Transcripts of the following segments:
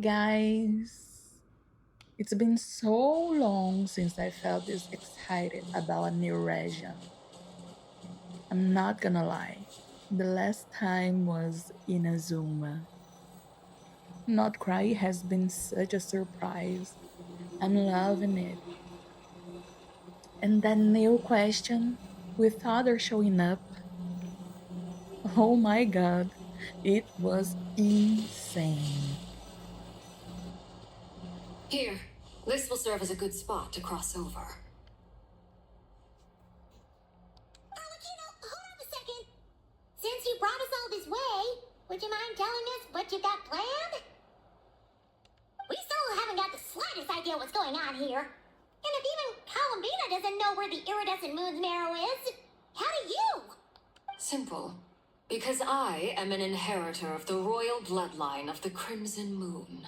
Guys, it's been so long since I felt this excited about a new region. I'm not gonna lie, the last time was in Azuma. Not Cry has been such a surprise. I'm loving it. And that new question with others showing up, oh my god, it was insane. Here, this will serve as a good spot to cross over. Hold on a second. Since you brought us all this way, would you mind telling us what you got planned? We still haven't got the slightest idea what's going on here. And if even Columbina doesn't know where the iridescent moon's marrow is, how do you? Simple. Because I am an inheritor of the royal bloodline of the Crimson Moon,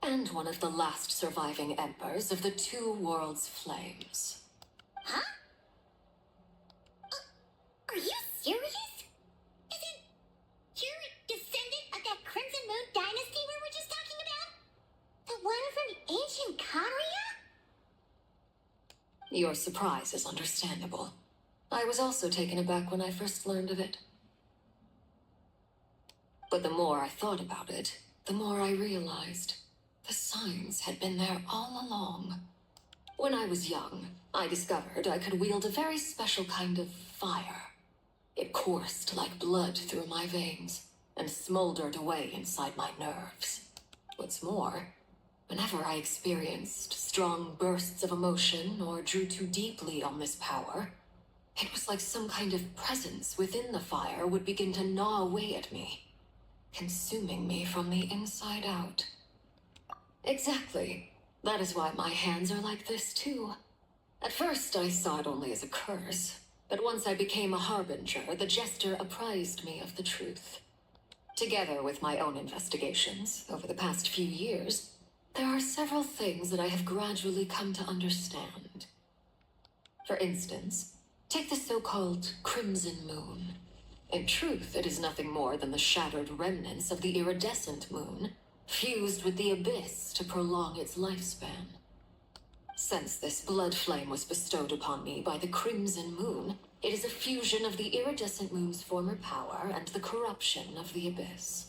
and one of the last surviving embers of the Two Worlds Flames. Huh? Are you serious? Isn't you're a descendant of that Crimson Moon dynasty we were just talking about? The one from ancient Conria? Your surprise is understandable. I was also taken aback when I first learned of it. But the more I thought about it, the more I realized the signs had been there all along. When I was young, I discovered I could wield a very special kind of fire. It coursed like blood through my veins and smoldered away inside my nerves. What's more, whenever I experienced strong bursts of emotion or drew too deeply on this power, it was like some kind of presence within the fire would begin to gnaw away at me, consuming me from the inside out. Exactly. That is why my hands are like this too. At first I saw it only as a curse, but once I became a harbinger, the jester apprised me of the truth. Together with my own investigations over the past few years, there are several things that I have gradually come to understand. For instance, take the so-called Crimson Moon. In truth, it is nothing more than the shattered remnants of the iridescent moon, fused with the abyss to prolong its lifespan. Since this blood flame was bestowed upon me by the Crimson Moon, it is a fusion of the iridescent moon's former power and the corruption of the abyss.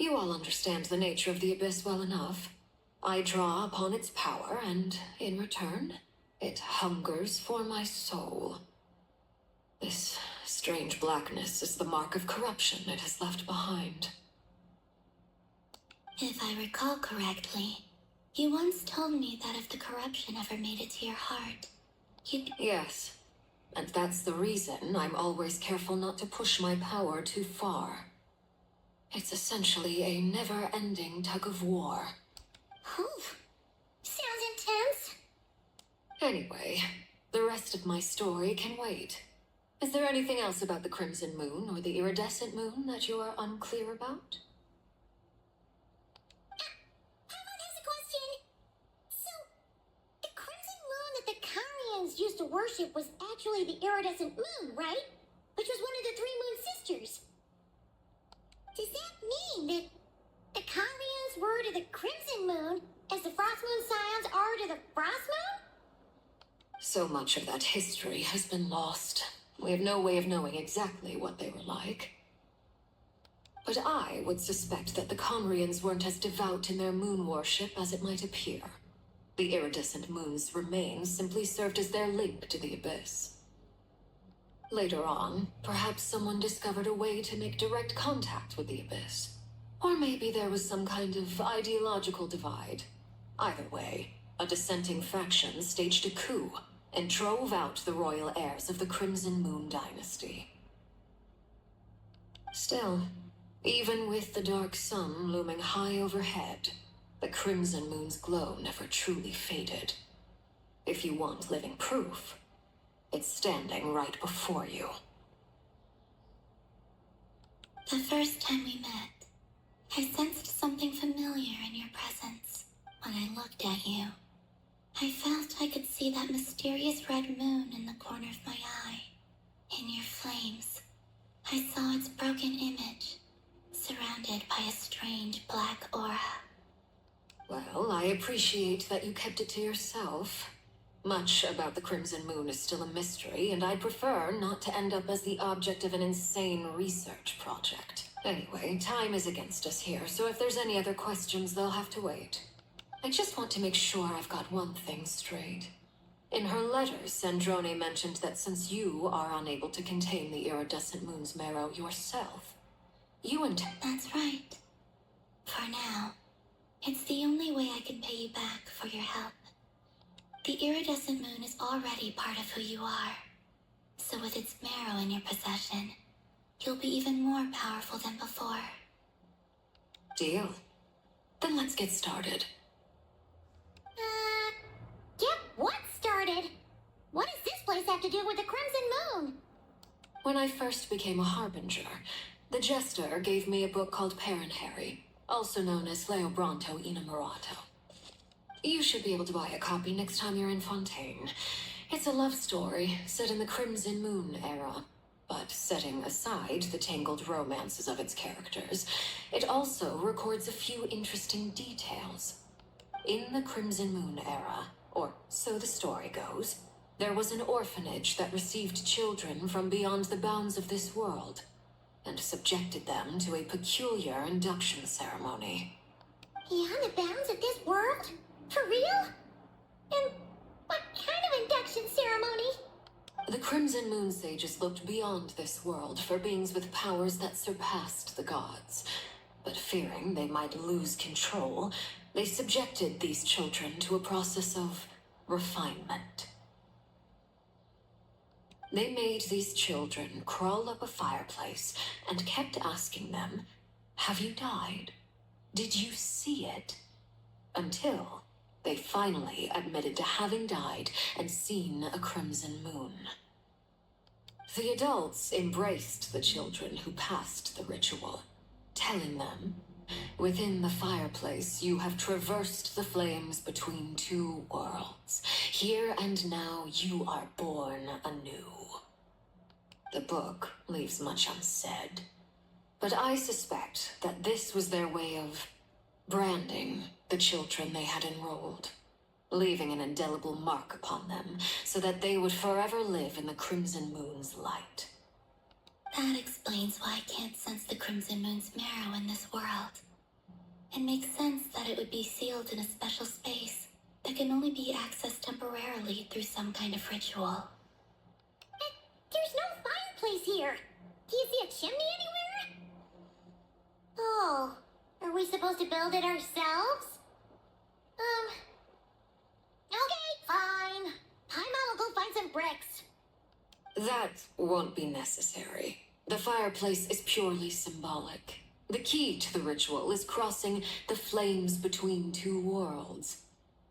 You all understand the nature of the abyss well enough. I draw upon its power, and in return, it hungers for my soul. This strange blackness is the mark of corruption it has left behind. If I recall correctly, you once told me that if the corruption ever made it to your heart, you'd... Yes, and that's the reason I'm always careful not to push my power too far. It's essentially a never-ending tug of war. Oh, sounds intense. Anyway, the rest of my story can wait. Is there anything else about the Crimson Moon or the Iridescent Moon that you are unclear about? Has a question. So, the Crimson Moon that the Carians used to worship was actually the Iridescent Moon, right? Which was one of the three Moon sisters. Does that mean that the Carians were to the Crimson Moon as the Frost Moon Scions are to the Frost Moon? So much of that history has been lost. We have no way of knowing exactly what they were like. But I would suspect that the Conrians weren't as devout in their moon worship as it might appear. The iridescent moon's remains simply served as their link to the abyss. Later on, perhaps someone discovered a way to make direct contact with the abyss. Or maybe there was some kind of ideological divide. Either way, a dissenting faction staged a coup and drove out the royal heirs of the Crimson Moon dynasty. Still, even with the dark sun looming high overhead, the Crimson Moon's glow never truly faded. If you want living proof, it's standing right before you. The first time we met, I sensed something familiar in your presence. When I looked at you, I felt I could see that mysterious red moon in the corner of my eye. In your flames, I saw its broken image, surrounded by a strange black aura. Well, I appreciate that you kept it to yourself. Much about the Crimson Moon is still a mystery, and I'd prefer not to end up as the object of an insane research project. Anyway, time is against us here, so if there's any other questions, they'll have to wait. I just want to make sure I've got one thing straight. In her letters, Sandrone mentioned that since you are unable to contain the iridescent moon's marrow yourself, you and... That's right. For now, it's the only way I can pay you back for your help. The iridescent moon is already part of who you are. So with its marrow in your possession, you'll be even more powerful than before. Deal. Then let's get started. Get what started? What does this place have to do with the Crimson Moon? When I first became a harbinger, the Jester gave me a book called Harry, also known as Leobranto Inamorato. You should be able to buy a copy next time you're in Fontaine. It's a love story set in the Crimson Moon era, but setting aside the tangled romances of its characters, it also records a few interesting details. In the Crimson Moon era, or so the story goes, there was an orphanage that received children from beyond the bounds of this world, and subjected them to a peculiar induction ceremony. Beyond the bounds of this world? For real? And what kind of induction ceremony? The Crimson Moon sages looked beyond this world for beings with powers that surpassed the gods. But fearing they might lose control, they subjected these children to a process of refinement. They made these children crawl up a fireplace and kept asking them, "Have you died? Did you see it?" Until they finally admitted to having died and seen a crimson moon. The adults embraced the children who passed the ritual, telling them, "Within the fireplace, you have traversed the flames between two worlds. Here and now, you are born anew." The book leaves much unsaid, but I suspect that this was their way of branding the children they had enrolled, leaving an indelible mark upon them so that they would forever live in the Crimson Moon's light. That explains why I can't sense the Crimson Moon's marrow in this world. It makes sense that it would be sealed in a special space that can only be accessed temporarily through some kind of ritual. There's no fireplace here. Do you see a chimney anywhere? Oh, are we supposed to build it ourselves? Okay, fine. Paimon will go find some bricks. That won't be necessary. The fireplace is purely symbolic. The key to the ritual is crossing the flames between two worlds.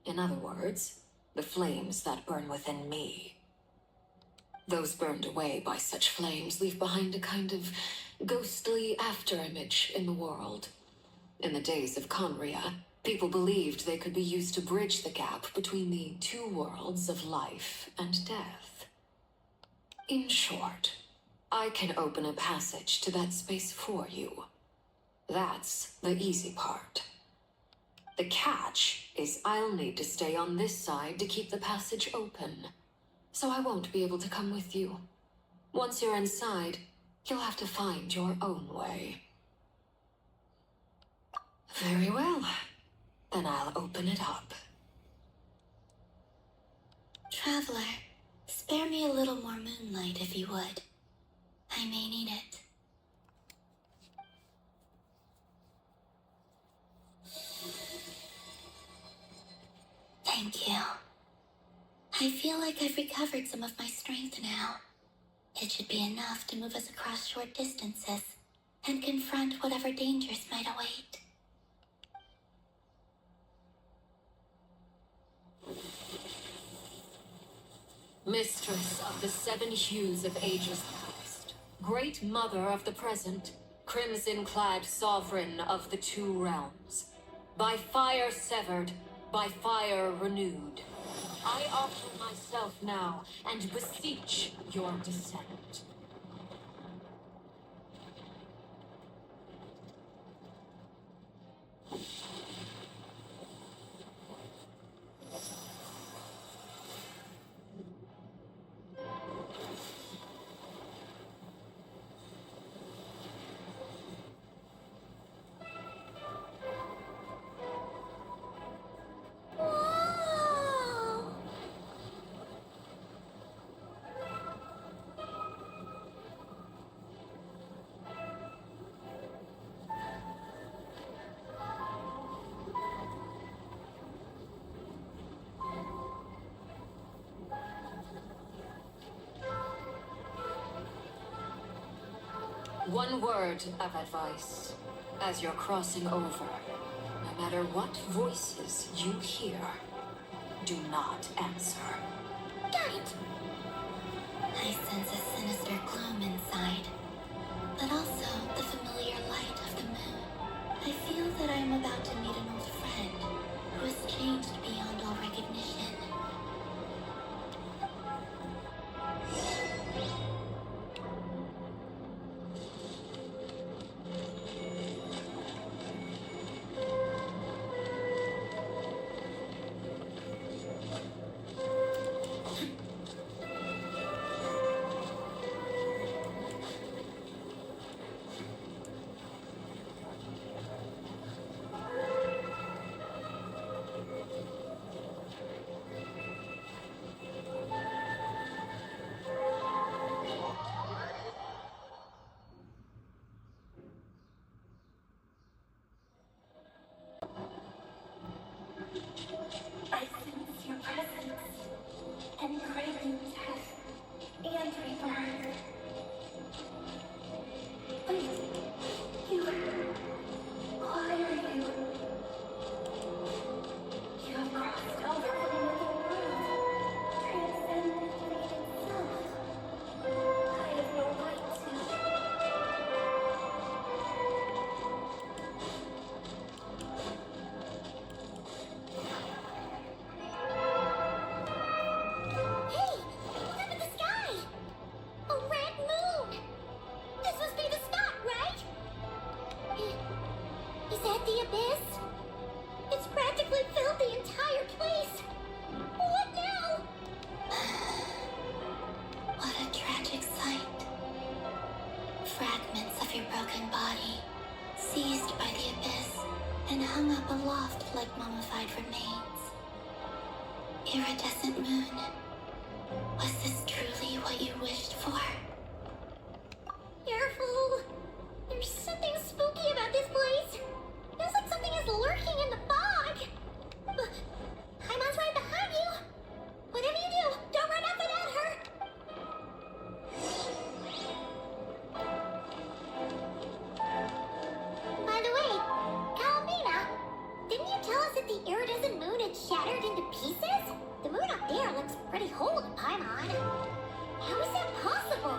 In other words, the flames that burn within me. Those burned away by such flames leave behind a kind of ghostly afterimage in the world. In the days of Conria, people believed they could be used to bridge the gap between the two worlds of life and death. In short, I can open a passage to that space for you. That's the easy part. The catch is I'll need to stay on this side to keep the passage open, so I won't be able to come with you. Once you're inside, you'll have to find your own way. Very well. Then I'll open it up. Traveler, spare me a little more moonlight if you would. I may need it. Thank you. I feel like I've recovered some of my strength now. It should be enough to move us across short distances and confront whatever dangers might await. Mistress of the seven hues of ages past, great mother of the present, crimson-clad sovereign of the two realms, by fire severed, by fire renewed, I offer myself now and beseech your descent. One word of advice. As you're crossing over, no matter what voices you hear, do not answer. Got it. I sense a sinister gloom inside, but also the familiar light of the moon. I feel that I am about to meet an old friend who has changed beyond all recognition. I sense your presence and craving death and rebirth. Wait, you... Why are you... You have crossed over from another world, transcended fate itself. I have no right to... Hey! Look up at the sky! A red moon! This must be the spot, right? Is that the abyss? It's practically filled the entire place. What now? What a tragic sight. Fragments of your broken body, seized by the abyss, and hung up aloft like mummified remains. Iridescent moon, was this truly what you wished for? Careful! There's something spooky about this place. Feels like something is lurking in the fog. Paimon's right behind you. Whatever you do, don't run up without her. By the way, Calmina, didn't you tell us that the iridescent moon had shattered into pieces? The moon up there looks pretty whole to Paimon. How is that possible?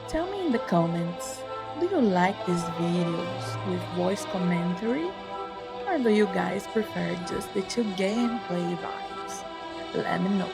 Tell me in the comments, do you like these videos with voice commentary? Or do you guys prefer just the two gameplay vibes? Let me know.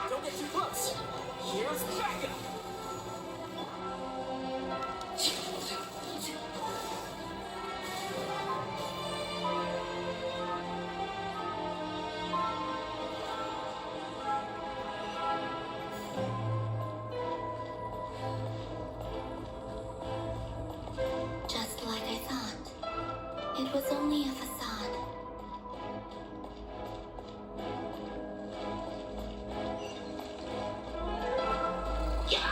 Don't get too close. Here's backup. Just like I thought. It was only a facade. Yeah!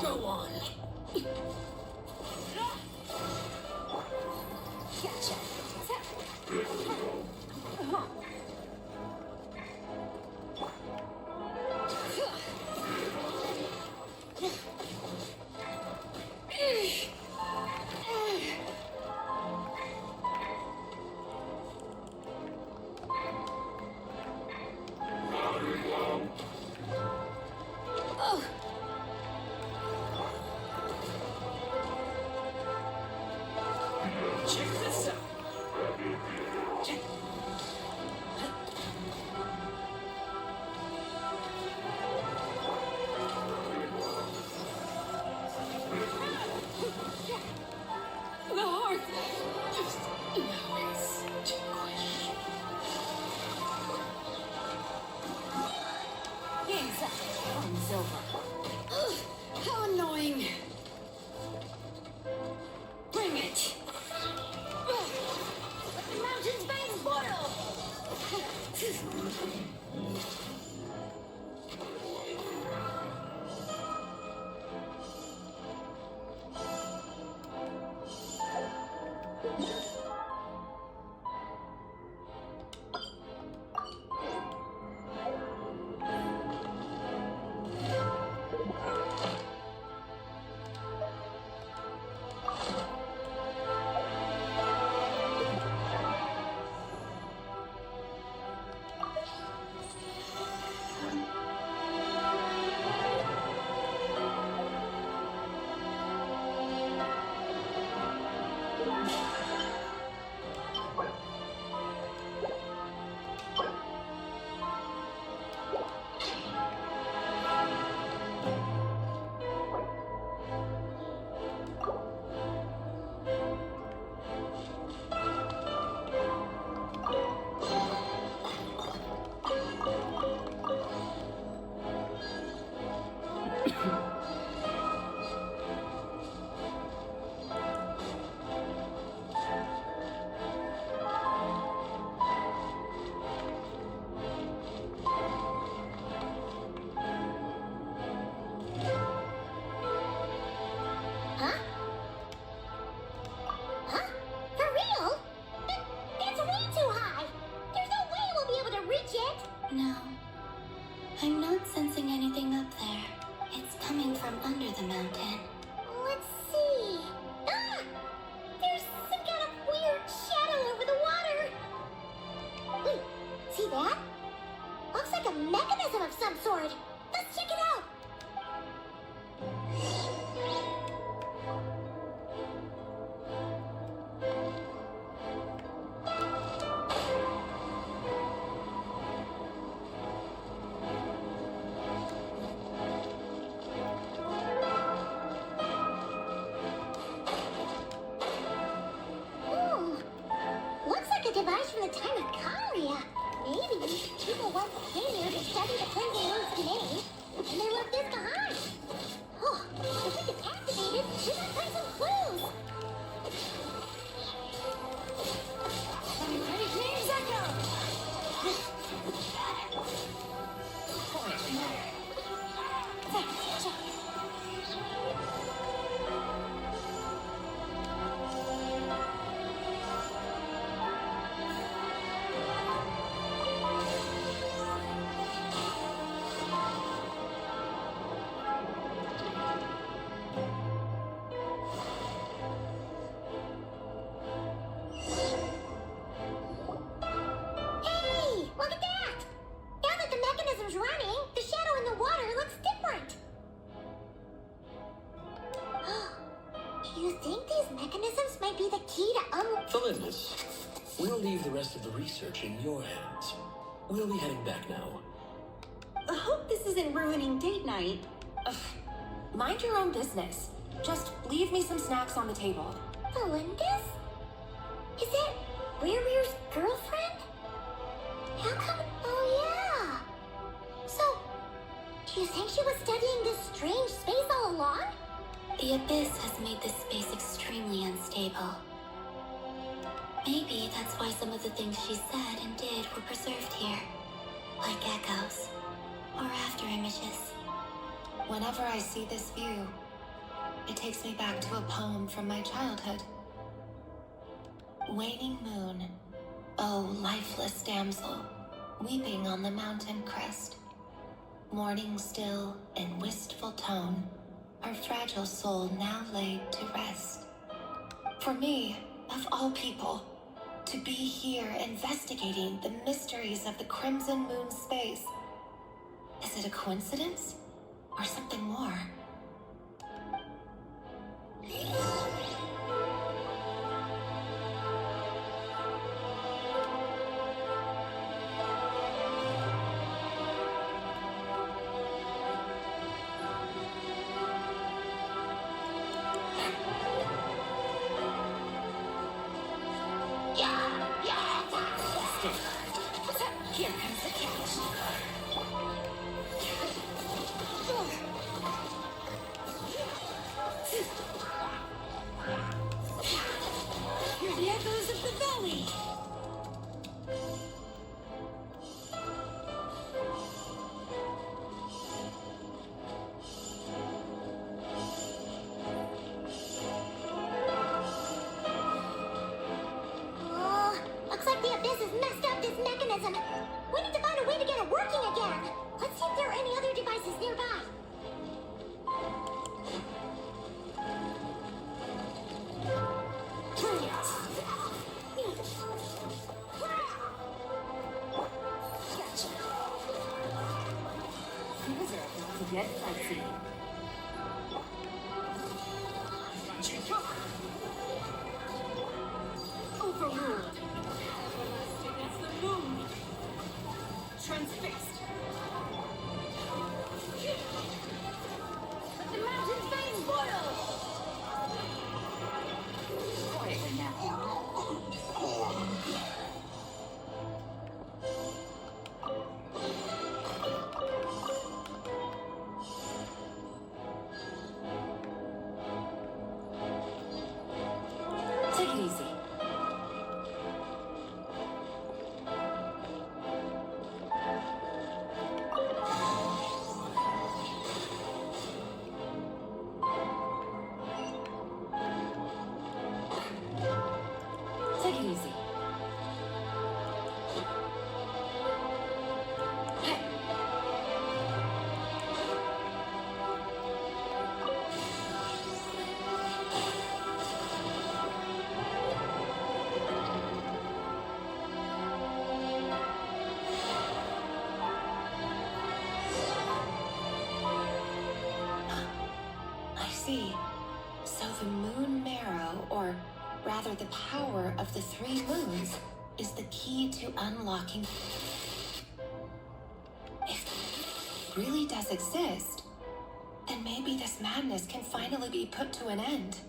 Go on. Gotcha. Check this out. The heart just always to question. Game's up. Game's over. Ugh, how annoying. Bring it. Let the mountains bang boil! Huh? Huh? For real? That's way too high! There's no way we'll be able to reach it! No, I'm not sensing anything up there. It's coming from under the mountain. Let's see. Ah! There's some kind of weird shadow over the water. Wait, see that? Looks like a mechanism of some sort. Let's check it out. Ooh, looks like a device from the time of Kalia. Maybe people once came here to study the Crimson Moon's domain, and they left this behind. Oh, if we can activate it, we might find some clues. Ready, James Echo! Felindus, we'll leave the rest of the research in your hands. We'll be heading back now. I hope this isn't ruining date night. Ugh. Mind your own business. Just leave me some snacks on the table. Felindus? Is that Weir's girlfriend? How come? Oh, yeah. So, do you think she was studying this strange space all along? The Abyss has made this space extremely unstable. Maybe that's why some of the things she said and did were preserved here. Like echoes. Or after images. Whenever I see this view, it takes me back to a poem from my childhood. Waning moon, oh lifeless damsel, weeping on the mountain crest. Mourning still in wistful tone, her fragile soul now laid to rest. For me, of all people, to be here investigating the mysteries of the Crimson Moon space. Is it a coincidence? Or something more? Here comes the catch. Hear the echoes of the valley. Oh, looks like the Abyss has messed up this mechanism. We need to find a way to get it working again. Let's see if there are any other devices nearby. Things are about to get fancy. Overruled. Everlasting as the moon. Transfixed. Let the mountains veins boil. Quietly now. Take it easy. Take it easy. Hey. I see. So the moon marrow, or rather the power of the three moons, is the key to unlocking. If it really does exist, then maybe this madness can finally be put to an end.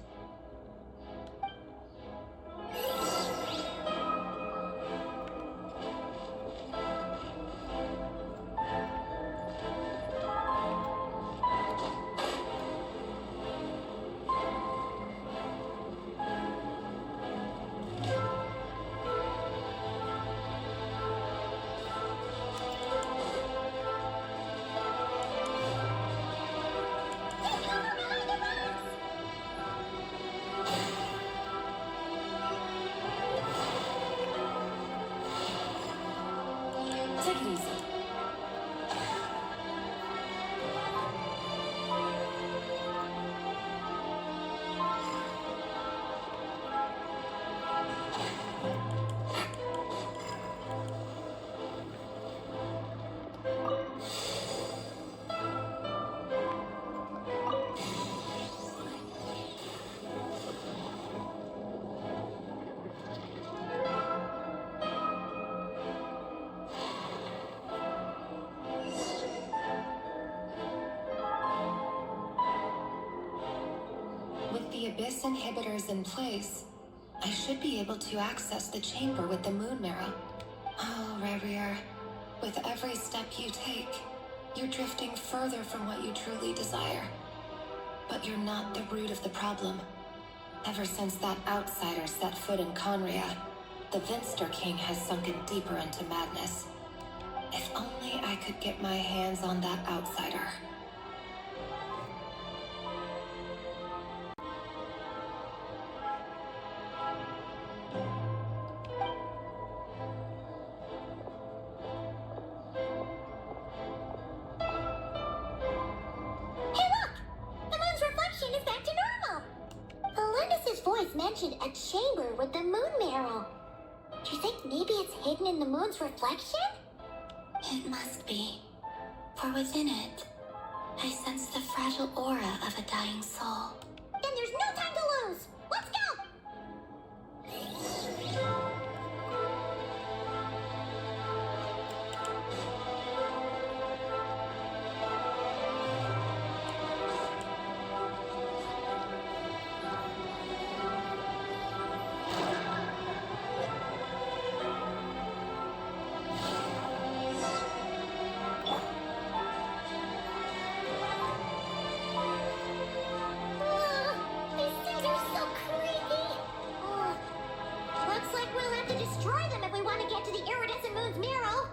the Abyss inhibitors in place, I should be able to access the chamber with the moon marrow. Oh, Rarier, with every step you take, you're drifting further from what you truly desire. But you're not the root of the problem. Ever since that outsider set foot in Conria, the Vinster King has sunken deeper into madness. If only I could get my hands on that outsider. Hey, look! The moon's reflection is back to normal! Alundis's voice mentioned a chamber with the moon marrow. Do you think maybe it's hidden in the moon's reflection? It must be. For within it, I sense the fragile aura of a dying soul. Then there's no time to lose! Let's go! These things are so creepy! Looks like we'll have to destroy them if we want to get to the iridescent moon's marrow.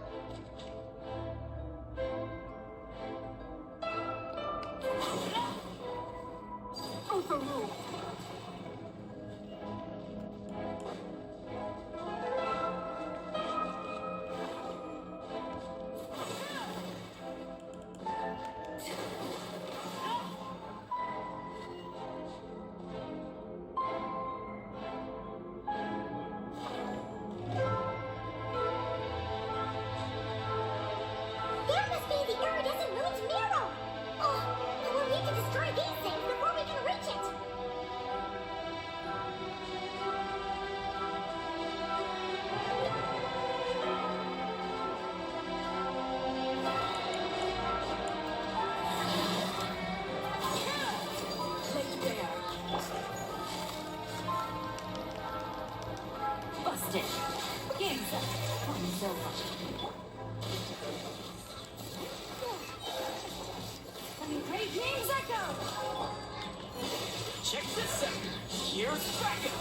That must be the iridescent moon's mirror! Oh, but we'll need to destroy these things before we can reach it! Busted! Game's up. Game's over. Great games echo! Check this out. Here's Dragon.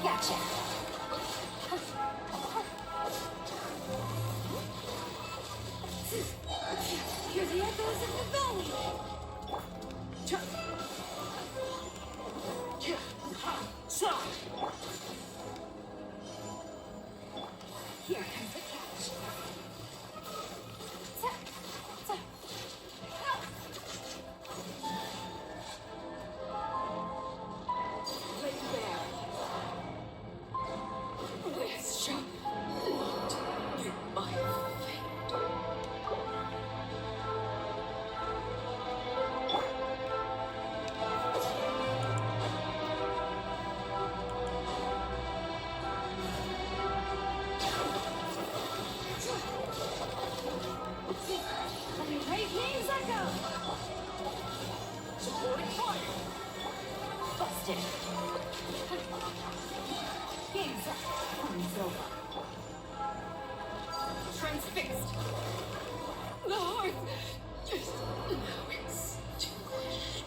Gotcha! Hear the echoes of the valley! Here comes the catch. Lay there. Let's show you my fate. Great games echo! Supporting fire. Busted! Game's up. Time's over. Transfixed! The heart is now extinguished.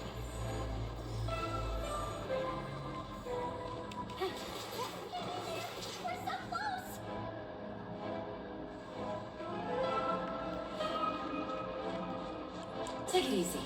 We're so close! Take it easy.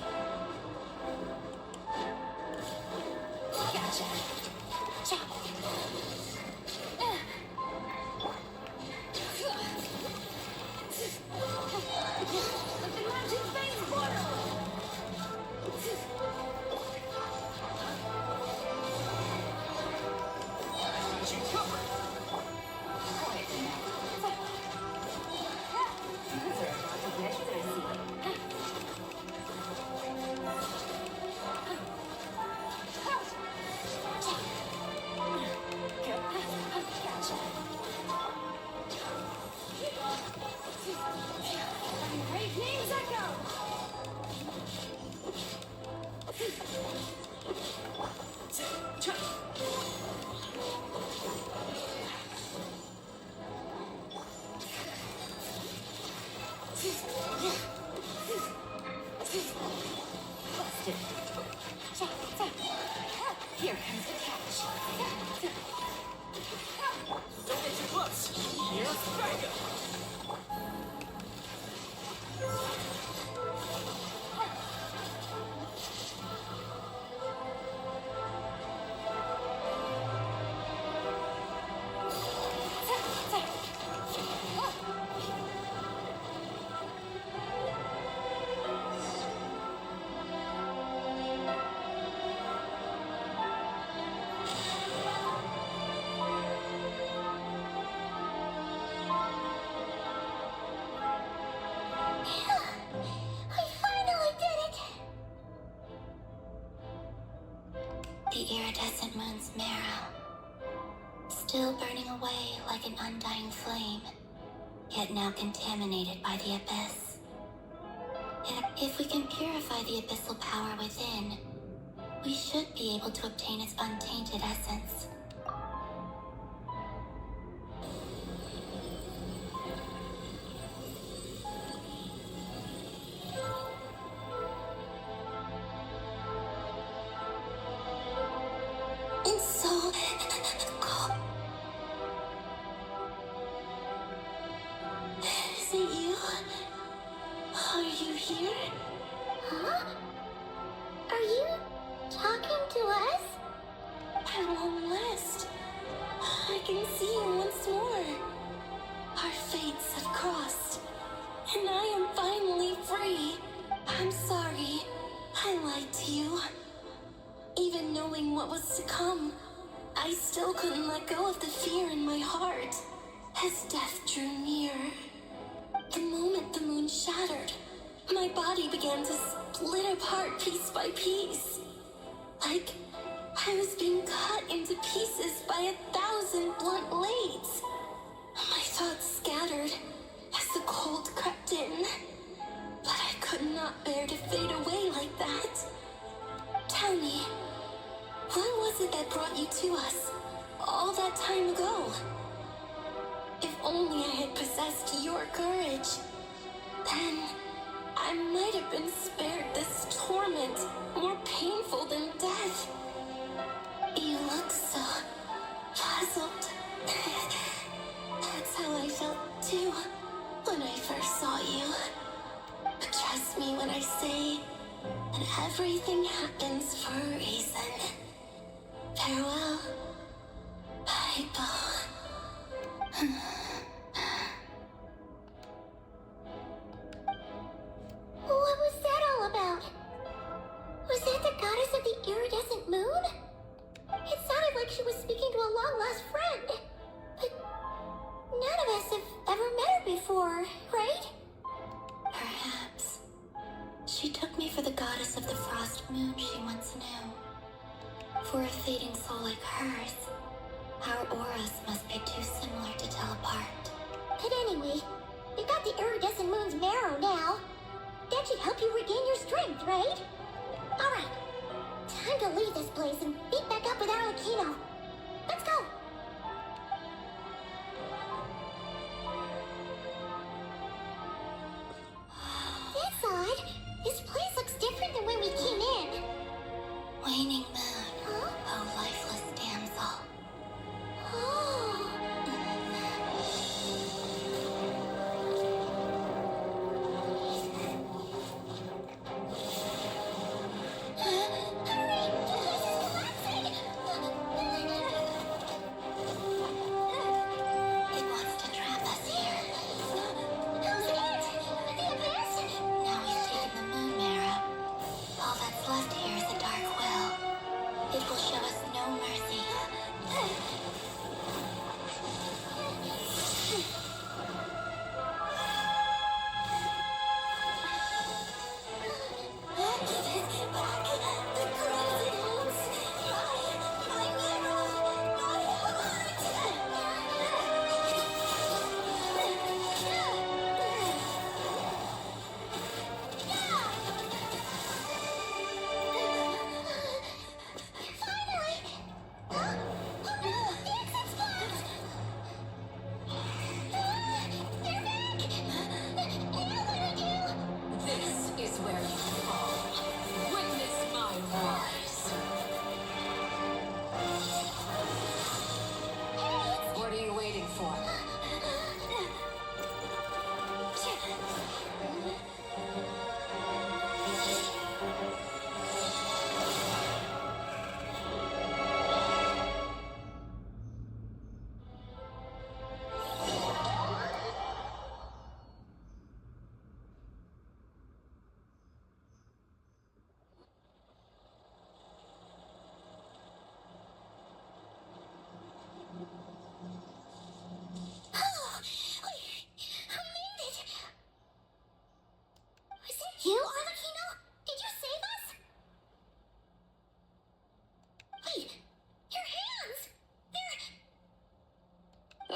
burning away like an undying flame, yet now contaminated by the abyss. If we can purify the abyssal power within, we should be able to obtain its untainted essence. It's so cold. Is it you? Are you here? Huh? Are you talking to us? At long last, I can see you once more. Our fates have crossed, and I am finally free. I'm sorry, I lied to you. Even knowing what was to come, I still couldn't let go of the fear in my heart as death drew near. The moment the moon shattered, my body began to split apart piece by piece. Like I was being cut into pieces by 1,000 blunt blades. My thoughts scattered as the cold crept in, but I could not bear to fade away like that. Tell me, what was it that brought you to us all that time ago? If only I had possessed your courage, then I might have been spared this torment more painful than death. You look so puzzled. That's how I felt too when I first saw you. But trust me when I say that everything happens for a reason. Farewell, Paipo. What was that all about? Was that the goddess of the iridescent moon? It sounded like she was speaking to a long-lost friend. But none of us have ever met her before, right? Perhaps. She took me for the goddess of the frost moon she once knew. For a fading soul like hers, our auras must be too similar to tell apart. But anyway, we got the iridescent moon's marrow now. That should help you regain your strength, right? Alright, time to leave this place and meet back up with Arlecchino. Let's go! That's odd. This place looks different than when we came in. Waning moon, Huh? oh lifeless damsel. Oh. Hurry! The place is collapsing!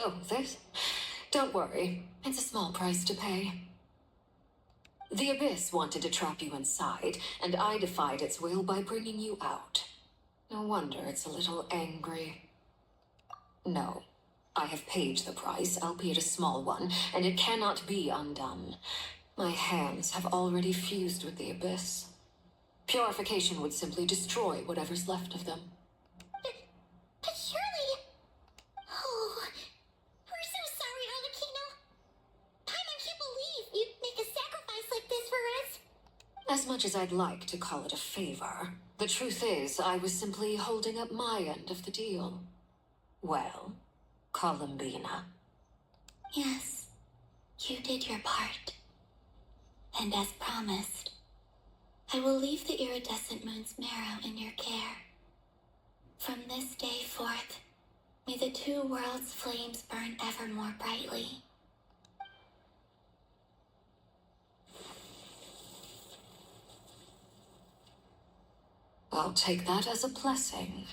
Oh, this? Don't worry. It's a small price to pay. The Abyss wanted to trap you inside, and I defied its will by bringing you out. No wonder it's a little angry. No. I have paid the price, albeit a small one, and it cannot be undone. My hands have already fused with the Abyss. Purification would simply destroy whatever's left of them. But surely... Oh, we're so sorry, Alucino. Paimon can't believe you'd make a sacrifice like this for us. As much as I'd like to call it a favor, the truth is I was simply holding up my end of the deal. Well, Columbina. Yes, you did your part. And as promised, I will leave the iridescent moon's marrow in your care. From this day forth, may the two worlds' flames burn ever more brightly. I'll take that as a blessing.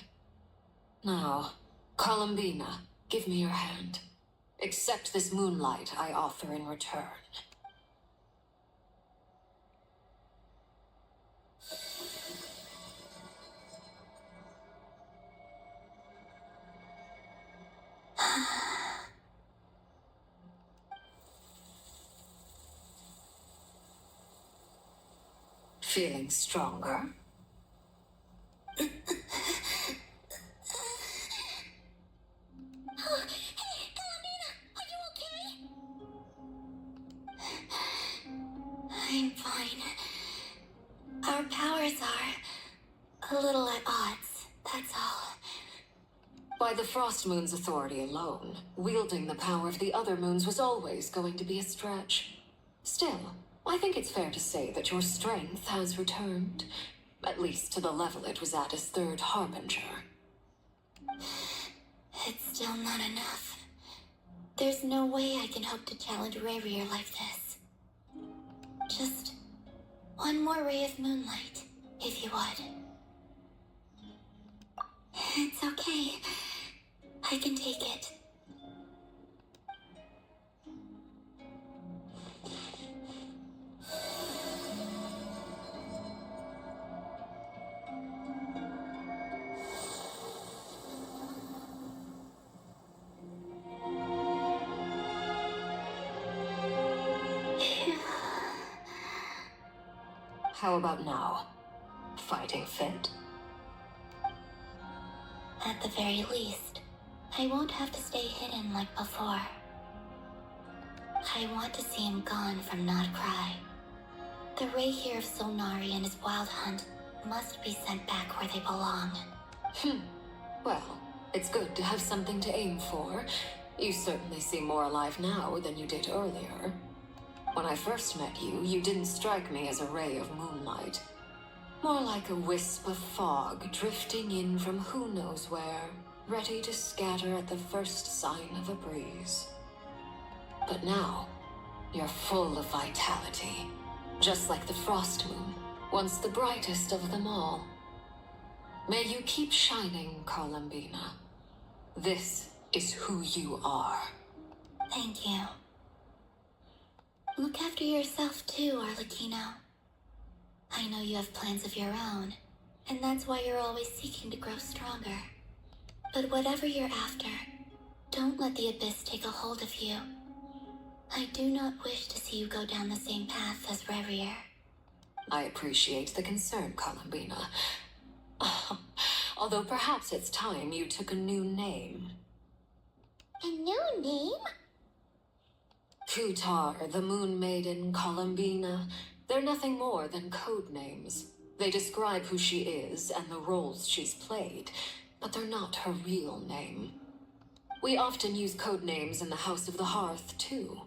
Now, Columbina, give me your hand. Accept this moonlight I offer in return. Feeling stronger? Hey, Columbina, are you okay? I'm fine. Our powers are a little at odds, that's all. By the Frost Moon's authority alone, wielding the power of the other moons was always going to be a stretch. Still, I think it's fair to say that your strength has returned, at least to the level it was at as Third Harbinger. It's still not enough. There's no way I can hope to challenge Rayrier like this. Just one more ray of moonlight, if you would. It's okay. I can take it. How about now? Fighting fit? At the very least, I won't have to stay hidden like before. I want to see him gone from Not Cry. The ray here of Solnari and his wild hunt must be sent back where they belong. Well, it's good to have something to aim for. You certainly seem more alive now than you did earlier. When I first met you, you didn't strike me as a ray of moonlight. More like a wisp of fog drifting in from who knows where, ready to scatter at the first sign of a breeze. But now, you're full of vitality, just like the Frost Moon, once the brightest of them all. May you keep shining, Columbina. This is who you are. Thank you. Look after yourself too, Arlecchino. I know you have plans of your own, and that's why you're always seeking to grow stronger. But whatever you're after, don't let the Abyss take a hold of you. I do not wish to see you go down the same path as Revrier. I appreciate the concern, Columbina. Although perhaps it's time you took a new name. A new name? Kutar, the Moon Maiden, Columbina, they're nothing more than code names. They describe who she is and the roles she's played, but they're not her real name. We often use code names in the House of the Hearth, too.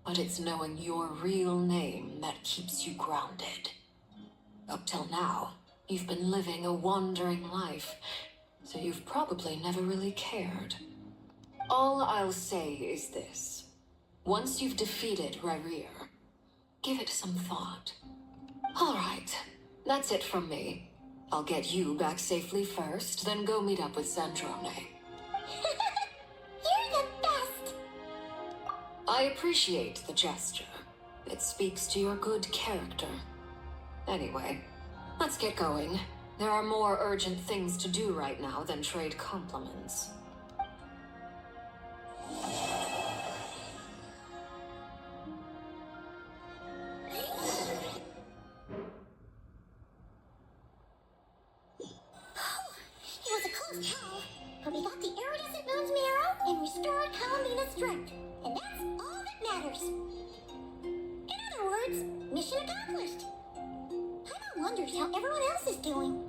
But it's knowing your real name that keeps you grounded. Up till now, you've been living a wandering life, so you've probably never really cared. All I'll say is this. Once you've defeated Rayrier, give it some thought. All right, that's it from me. I'll get you back safely first, then go meet up with Sandrone. You're the best! I appreciate the gesture. It speaks to your good character. Anyway, let's get going. There are more urgent things to do right now than trade compliments. It was a close call, but we got the iridescent moon's marrow and restored Columbina's strength, and that's all that matters. In other words, mission accomplished. Paimon wonders how everyone else is doing.